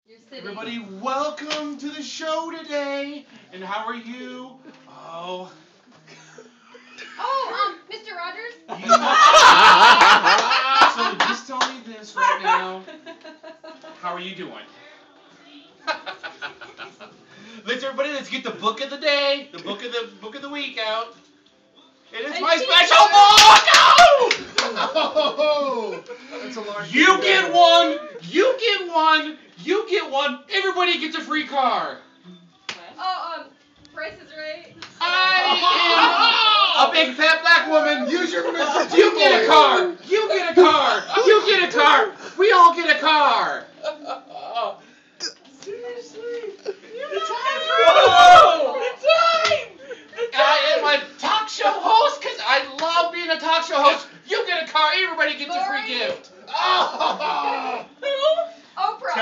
You're sitting. Everybody, welcome to the show today. And how are you? Oh. Mr. Rogers? So just tell me this right now. How are you doing? Let's get the book of the day, the book of the week out. And it's my special book! Oh! That's a large You get one, you get one, you get one, everybody gets a free car. Price is Right? I am a big fat black woman. Use your Mr. You get a car. You get a car. You get a car. We all get a car. Seriously? It's time. I am a talk show host because I love being a talk show host. You get a car. Everybody gets a free gift. Oh! Oprah!